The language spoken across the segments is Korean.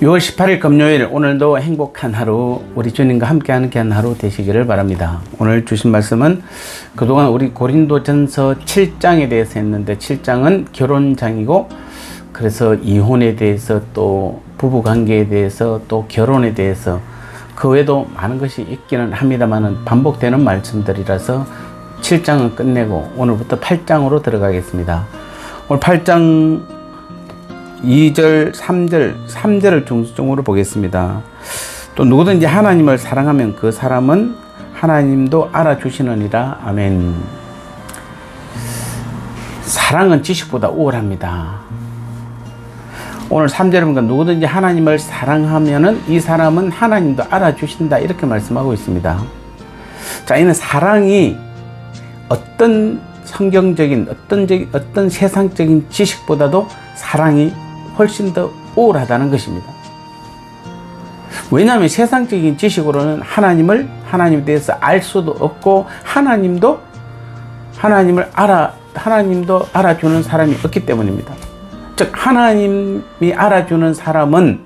6월 18일 금요일, 오늘도 행복한 하루, 우리 주님과 함께하는 귀한 하루 되시기를 바랍니다. 오늘 주신 말씀은 그동안 우리 고린도전서 7장에 대해서 했는데, 7장은 결혼장이고, 그래서 이혼에 대해서, 또 부부관계에 대해서, 또 결혼에 대해서, 그 외에도 많은 것이 있기는 합니다만 반복되는 말씀들이라서 7장은 끝내고 오늘부터 8장으로 들어가겠습니다. 오늘 8장 2절, 3절을 중점으로 보겠습니다. 또 누구든지 하나님을 사랑하면 그 사람은 하나님도 알아주시느니라. 아멘. 사랑은 지식보다 우월합니다. 오늘 3절에 보니까 누구든지 하나님을 사랑하면은 이 사람은 하나님도 알아주신다, 이렇게 말씀하고 있습니다. 자, 이는 사랑이 어떤 성경적인 어떤 세상적인 지식보다도 사랑이 훨씬 더 우월하다는 것입니다. 왜냐하면 세상적인 지식으로는 하나님에 대해서 알 수도 없고, 하나님도 알아주는 사람이 없기 때문입니다. 즉, 하나님이 알아주는 사람은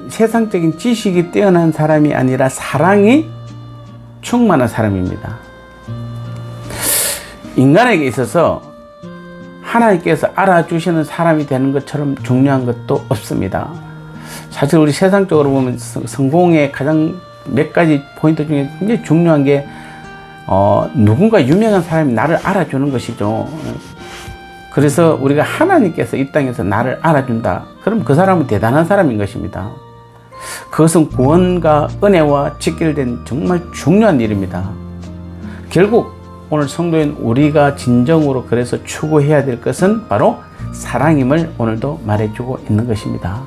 세상적인 지식이 뛰어난 사람이 아니라 사랑이 충만한 사람입니다. 인간에게 있어서 하나님께서 알아주시는 사람이 되는 것처럼 중요한 것도 없습니다. 사실 우리 세상적으로 보면 성공의 가장 몇 가지 포인트 중에 굉장히 중요한 게 누군가 유명한 사람이 나를 알아주는 것이죠. 그래서 우리가 하나님께서 이 땅에서 나를 알아준다, 그럼 그 사람은 대단한 사람인 것입니다. 그것은 구원과 은혜와 직결된 정말 중요한 일입니다. 결국 오늘 성도인 우리가 진정으로 그래서 추구해야 될 것은 바로 사랑임을 오늘도 말해주고 있는 것입니다.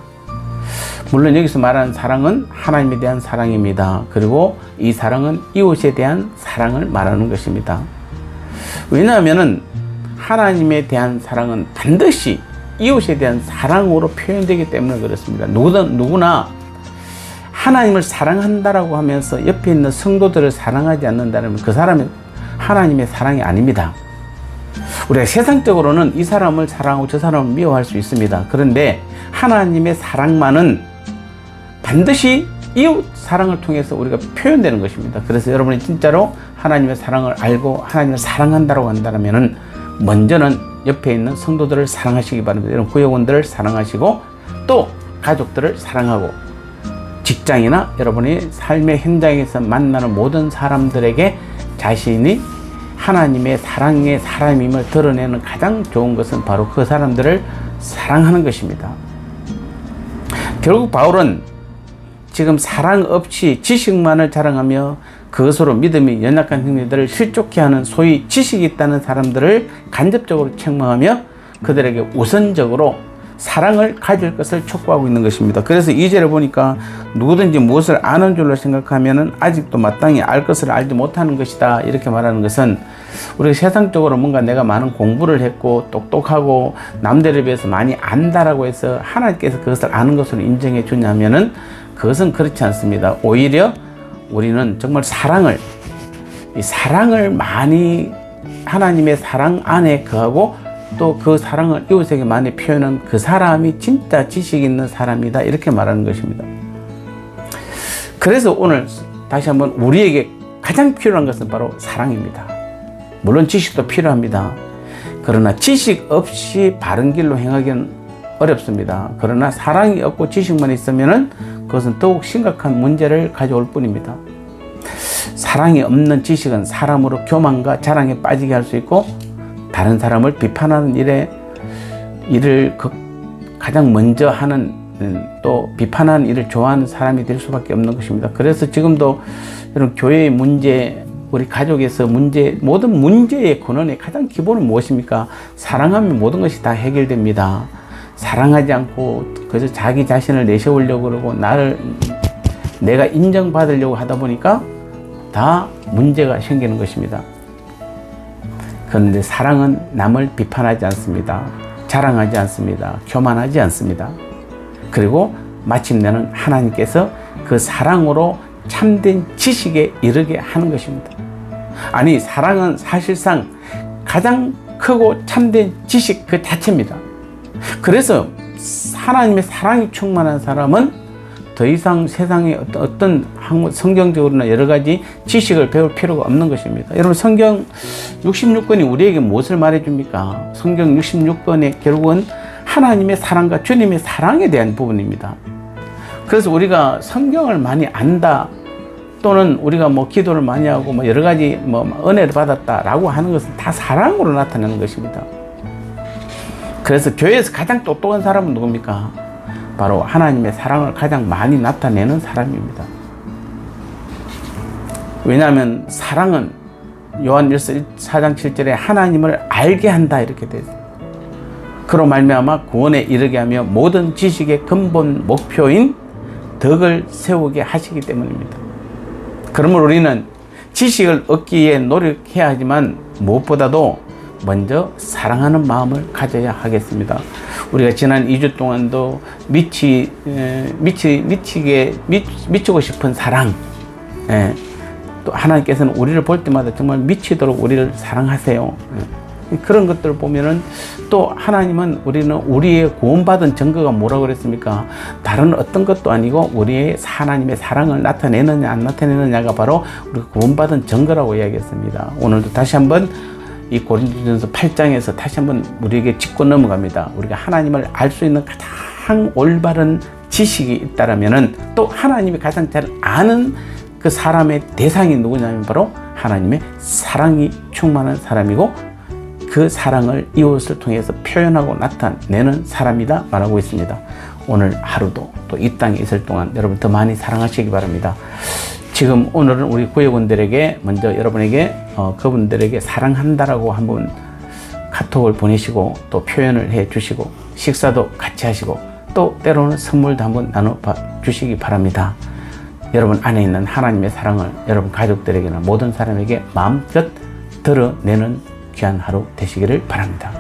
물론 여기서 말하는 사랑은 하나님에 대한 사랑입니다. 그리고 이 사랑은 이웃에 대한 사랑을 말하는 것입니다. 왜냐하면 하나님에 대한 사랑은 반드시 이웃에 대한 사랑으로 표현되기 때문에 그렇습니다. 누구나 하나님을 사랑한다라고 하면서 옆에 있는 성도들을 사랑하지 않는다면 그 사람은 하나님의 사랑이 아닙니다. 우리가 세상적으로는 이 사람을 사랑하고 저 사람을 미워할 수 있습니다. 그런데 하나님의 사랑만은 반드시 이웃 사랑을 통해서 우리가 표현되는 것입니다. 그래서 여러분이 진짜로 하나님의 사랑을 알고 하나님을 사랑한다고 한다면 먼저는 옆에 있는 성도들을 사랑하시기 바랍니다. 이런 구역원들을 사랑하시고, 또 가족들을 사랑하고, 직장이나 여러분이 삶의 현장에서 만나는 모든 사람들에게 자신이 하나님의 사랑의 사람임을 드러내는 가장 좋은 것은 바로 그 사람들을 사랑하는 것입니다. 결국 바울은 지금 사랑 없이 지식만을 자랑하며 그것으로 믿음이 연약한 형제들을 실족해 하는 소위 지식이 있다는 사람들을 간접적으로 책망하며 그들에게 우선적으로 사랑을 가질 것을 촉구하고 있는 것입니다. 그래서 2절에 보니까 누구든지 무엇을 아는 줄로 생각하면 아직도 마땅히 알 것을 알지 못하는 것이다, 이렇게 말하는 것은 우리가 세상적으로 뭔가 내가 많은 공부를 했고 똑똑하고 남들에 비해서 많이 안다라고 해서 하나님께서 그것을 아는 것으로 인정해 주냐면은 그것은 그렇지 않습니다. 오히려 우리는 정말 사랑을 많이 하나님의 사랑 안에 거하고, 또 그 사랑을 이웃에게 많이 표현한 그 사람이 진짜 지식 있는 사람이다, 이렇게 말하는 것입니다. 그래서 오늘 다시 한번 우리에게 가장 필요한 것은 바로 사랑입니다. 물론 지식도 필요합니다. 그러나 지식 없이 바른 길로 행하기는 어렵습니다. 그러나 사랑이 없고 지식만 있으면 그것은 더욱 심각한 문제를 가져올 뿐입니다. 사랑이 없는 지식은 사람으로 교만과 자랑에 빠지게 할 수 있고, 다른 사람을 비판하는 일을 가장 먼저 하는, 또 비판하는 일을 좋아하는 사람이 될 수밖에 없는 것입니다. 그래서 지금도 이런 교회의 문제, 우리 가족에서 모든 문제의 근원의 가장 기본은 무엇입니까? 사랑하면 모든 것이 다 해결됩니다. 사랑하지 않고 그저 자기 자신을 내세우려고 그러고 내가 인정받으려고 하다 보니까 다 문제가 생기는 것입니다. 그런데 사랑은 남을 비판하지 않습니다. 자랑하지 않습니다. 교만하지 않습니다. 그리고 마침내는 하나님께서 그 사랑으로 참된 지식에 이르게 하는 것입니다. 아니, 사랑은 사실상 가장 크고 참된 지식 그 자체입니다. 그래서 하나님의 사랑이 충만한 사람은 더 이상 세상에 어떤 성경적으로나 여러 가지 지식을 배울 필요가 없는 것입니다. 여러분, 성경 66권이 우리에게 무엇을 말해줍니까? 성경 66권의 결국은 하나님의 사랑과 주님의 사랑에 대한 부분입니다. 그래서 우리가 성경을 많이 안다, 또는 우리가 뭐 기도를 많이 하고 뭐 여러 가지 뭐 은혜를 받았다라고 하는 것은 다 사랑으로 나타나는 것입니다. 그래서 교회에서 가장 똑똑한 사람은 누굽니까? 바로 하나님의 사랑을 가장 많이 나타내는 사람입니다. 왜냐하면 사랑은 요한일서 4장 7절에 하나님을 알게 한다 이렇게 되어 있습니다. 그로 말미암아 구원에 이르게 하며 모든 지식의 근본 목표인 덕을 세우게 하시기 때문입니다. 그러므로 우리는 지식을 얻기 위해 노력해야 하지만 무엇보다도 먼저 사랑하는 마음을 가져야 하겠습니다. 우리가 지난 2주 동안도 미치고 싶은 사랑, 또 하나님께서는 우리를 볼 때마다 정말 미치도록 우리를 사랑하세요. 그런 것들을 보면은 또 하나님은 우리의 구원받은 증거가 뭐라고 그랬습니까? 다른 어떤 것도 아니고 우리의 하나님의 사랑을 나타내느냐 안 나타내느냐가 바로 우리가 구원받은 증거라고 이야기했습니다. 오늘도 다시 한번 이 고린도전서 8장에서 다시 한번 우리에게 짚고 넘어갑니다. 우리가 하나님을 알 수 있는 가장 올바른 지식이 있다라면은 또 하나님이 가장 잘 아는 그 사람의 대상이 누구냐면 바로 하나님의 사랑이 충만한 사람이고 그 사랑을 이웃을 통해서 표현하고 나타내는 사람이다 말하고 있습니다. 오늘 하루도 또 이 땅에 있을 동안 여러분 더 많이 사랑하시기 바랍니다. 지금 오늘은 우리 구역원들에게 먼저 여러분에게 그분들에게 사랑한다라고 한번 카톡을 보내시고 또 표현을 해 주시고 식사도 같이 하시고 또 때로는 선물도 한번 나눠 주시기 바랍니다. 여러분 안에 있는 하나님의 사랑을 여러분 가족들에게나 모든 사람에게 마음껏 드러내는 귀한 하루 되시기를 바랍니다.